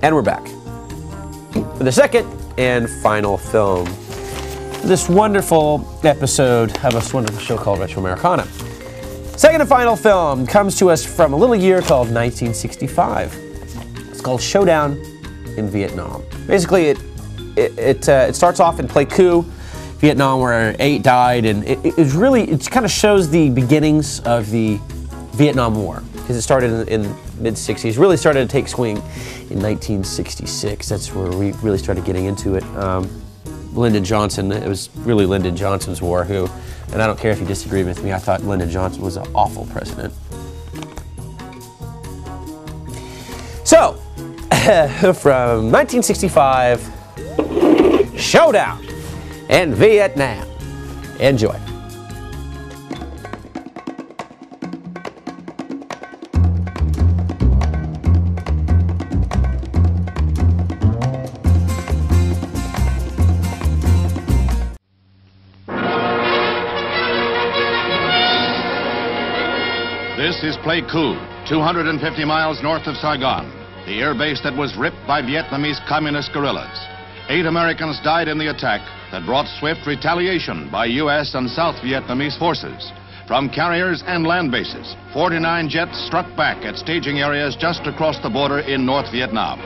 And we're back for the second and final film. This wonderful episode of a wonderful show called Retro Americana. Second and final film comes to us from a little year called 1965. It's called Showdown in Vietnam. Basically, it starts off in Pleiku, Vietnam, where 8 died, and it kind of shows the beginnings of the Vietnam War, because it started in the mid-60s, really started to take swing in 1966. That's where we really started getting into it. Lyndon Johnson, it was really Lyndon Johnson's war, and I don't care if you disagree with me, I thought Lyndon Johnson was an awful president. So, from 1965, Showdown in Vietnam. Enjoy. This is Pleiku, 250 miles north of Saigon, the air base that was ripped by Vietnamese communist guerrillas. 8 Americans died in the attack that brought swift retaliation by U.S. and South Vietnamese forces. From carriers and land bases, 49 jets struck back at staging areas just across the border in North Vietnam.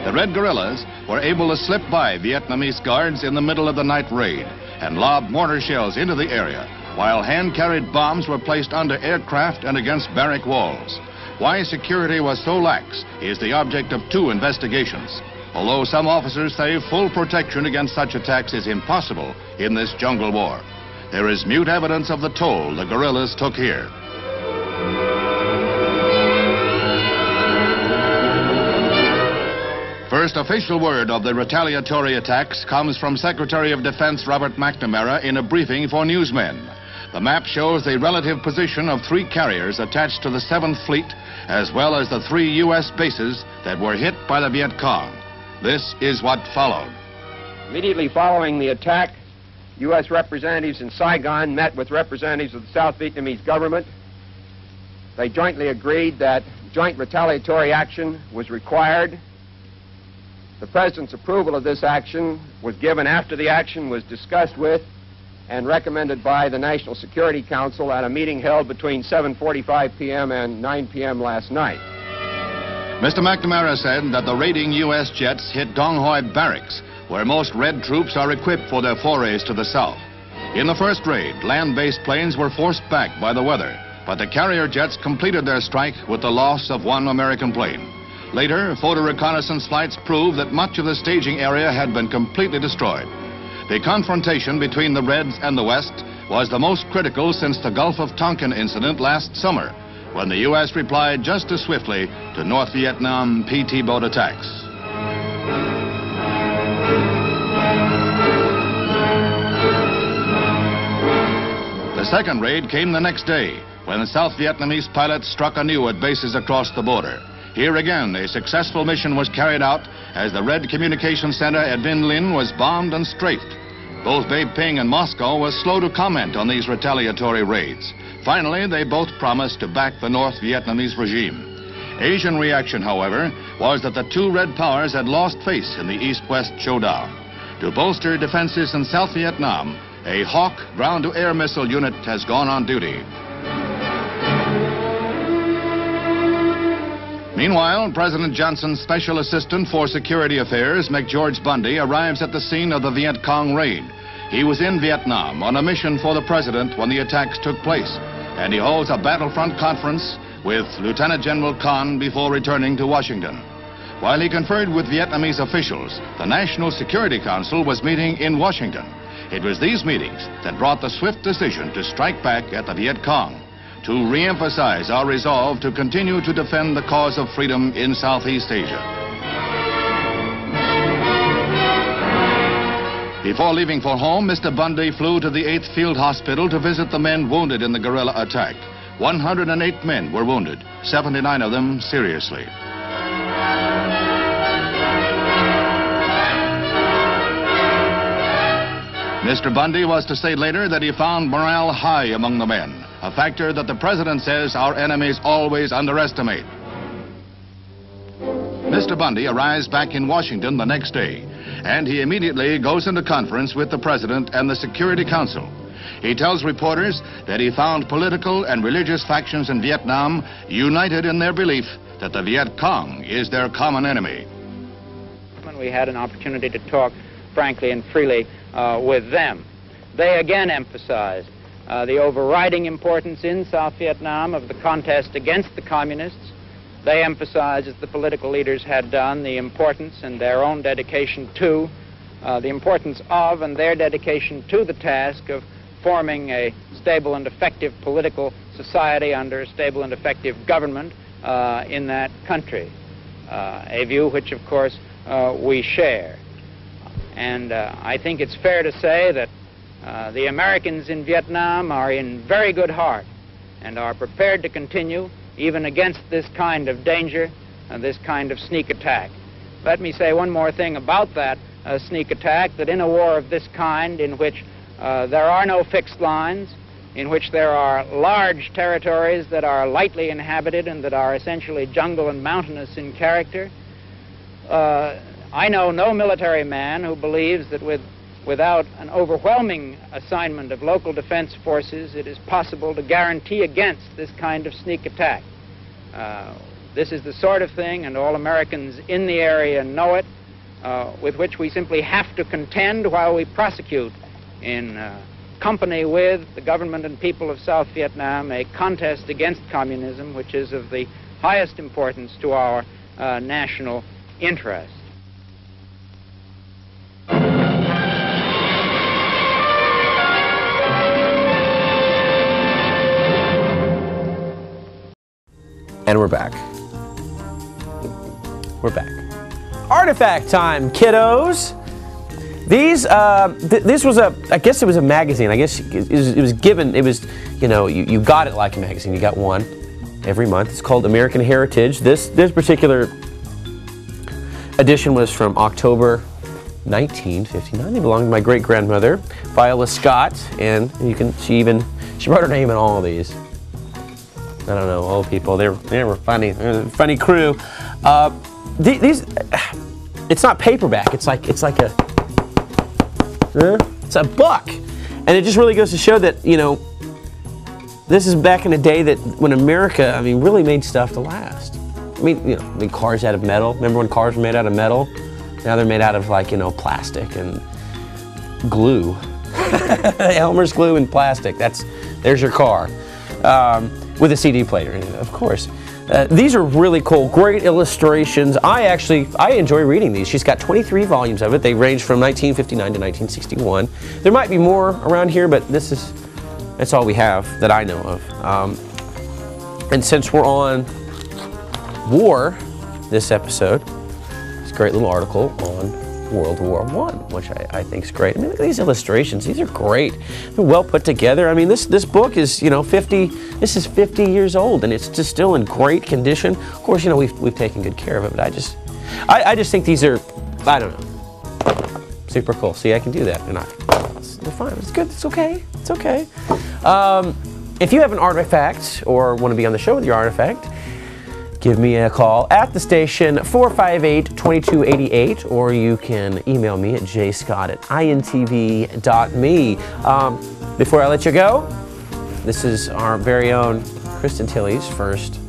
The Red Guerrillas were able to slip by Vietnamese guards in the middle of the night raid and lob mortar shells into the area, while hand-carried bombs were placed under aircraft and against barrack walls. Why security was so lax is the object of 2 investigations, although some officers say full protection against such attacks is impossible in this jungle war. There is mute evidence of the toll the guerrillas took here. First official word of the retaliatory attacks comes from Secretary of Defense Robert McNamara in a briefing for newsmen. The map shows the relative position of 3 carriers attached to the 7th Fleet, as well as the 3 U.S. bases that were hit by the Viet Cong. This is what followed. Immediately following the attack, U.S. representatives in Saigon met with representatives of the South Vietnamese government. They jointly agreed that joint retaliatory action was required. The President's approval of this action was given after the action was discussed with and recommended by the National Security Council at a meeting held between 7:45 p.m. and 9 p.m. last night. Mr. McNamara said that the raiding U.S. jets hit Dong Hoi Barracks, where most Red troops are equipped for their forays to the south. In the first raid, land-based planes were forced back by the weather, but the carrier jets completed their strike with the loss of 1 American plane. Later, photo reconnaissance flights proved that much of the staging area had been completely destroyed. The confrontation between the Reds and the West was the most critical since the Gulf of Tonkin incident last summer, when the U.S. replied just as swiftly to North Vietnam PT boat attacks. The second raid came the next day, when the South Vietnamese pilots struck anew at bases across the border. Here again, a successful mission was carried out as the Red Communications Center at Vinh Linh was bombed and strafed. Both Beiping and Moscow were slow to comment on these retaliatory raids. Finally, they both promised to back the North Vietnamese regime. Asian reaction, however, was that the 2 Red powers had lost face in the East-West showdown. To bolster defenses in South Vietnam, a Hawk ground-to-air missile unit has gone on duty. Meanwhile, President Johnson's Special Assistant for Security Affairs, McGeorge Bundy, arrives at the scene of the Viet Cong raid. He was in Vietnam on a mission for the President when the attacks took place, and he holds a battlefront conference with Lieutenant General Con before returning to Washington. While he conferred with Vietnamese officials, the National Security Council was meeting in Washington. It was these meetings that brought the swift decision to strike back at the Viet Cong, to re-emphasize our resolve to continue to defend the cause of freedom in Southeast Asia. Before leaving for home, Mr. Bundy flew to the 8th Field Hospital to visit the men wounded in the guerrilla attack. 108 men were wounded, 79 of them seriously. Mr. Bundy was to say later that he found morale high among the men, a factor that the President says our enemies always underestimate. Mr. Bundy arrives back in Washington the next day, and he immediately goes into conference with the President and the Security Council. He tells reporters that he found political and religious factions in Vietnam united in their belief that the Viet Cong is their common enemy. We had an opportunity to talk frankly and freely with them. They again emphasized the overriding importance in South Vietnam of the contest against the communists. They emphasized, as the political leaders had done, the importance and their own dedication to, the importance of and their dedication to the task of forming a stable and effective political society under a stable and effective government in that country, a view which, of course, we share. And I think it's fair to say that the Americans in Vietnam are in very good heart and are prepared to continue even against this kind of danger and this kind of sneak attack. Let me say one more thing about that sneak attack, that in a war of this kind, in which there are no fixed lines, in which there are large territories that are lightly inhabited and that are essentially jungle and mountainous in character, I know no military man who believes that without an overwhelming assignment of local defense forces, it is possible to guarantee against this kind of sneak attack. This is the sort of thing, and all Americans in the area know it, with which we simply have to contend while we prosecute in company with the government and people of South Vietnam a contest against communism which is of the highest importance to our national interest. And we're back. We're back. Artifact time, kiddos. These, this was I guess it was a magazine. I guess it was given, it was, you know, you got it like a magazine. You got one every month. It's called American Heritage. This particular edition was from October 1959. It belonged to my great-grandmother, Viola Scott, and you can, she wrote her name in all of these. I don't know, old people, they were funny, funny crew. These, it's not paperback, it's like a book. And it just really goes to show that, you know, this is back in a day that when America, I mean, really made stuff to last. I mean, you know, made cars out of metal. Remember when cars were made out of metal? Now they're made out of, like, you know, plastic and glue. Elmer's glue and plastic, there's your car. With a CD player, of course. These are really cool, great illustrations. I enjoy reading these. She's got 23 volumes of it. They range from 1959 to 1961. There might be more around here, but that's all we have that I know of. And since we're on war this episode, it's a great little article on World War I, which I think is great. I mean, look at these illustrations. These are great. They're well put together. I mean, this book is, you know, this is 50 years old, and it's just still in great condition. Of course, you know, we've taken good care of it, but I just think these are, I don't know, super cool. See, I can do that, and they're fine. It's good. It's okay. It's okay. If you have an artifact or want to be on the show with your artifact, give me a call at the station, 458-2288, or you can email me at jscott@intv.me. Before I let you go, this is our very own Kristen Tilley's first,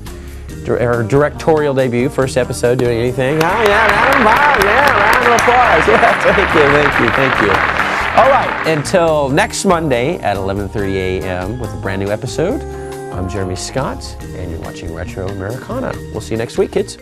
her directorial debut, first episode doing anything. Oh, yeah, round of applause. Yeah, thank you. All right, until next Monday at 11:30 a.m. with a brand new episode, I'm Jeremy Scott, and you're watching Retro Americana. We'll see you next week, kids.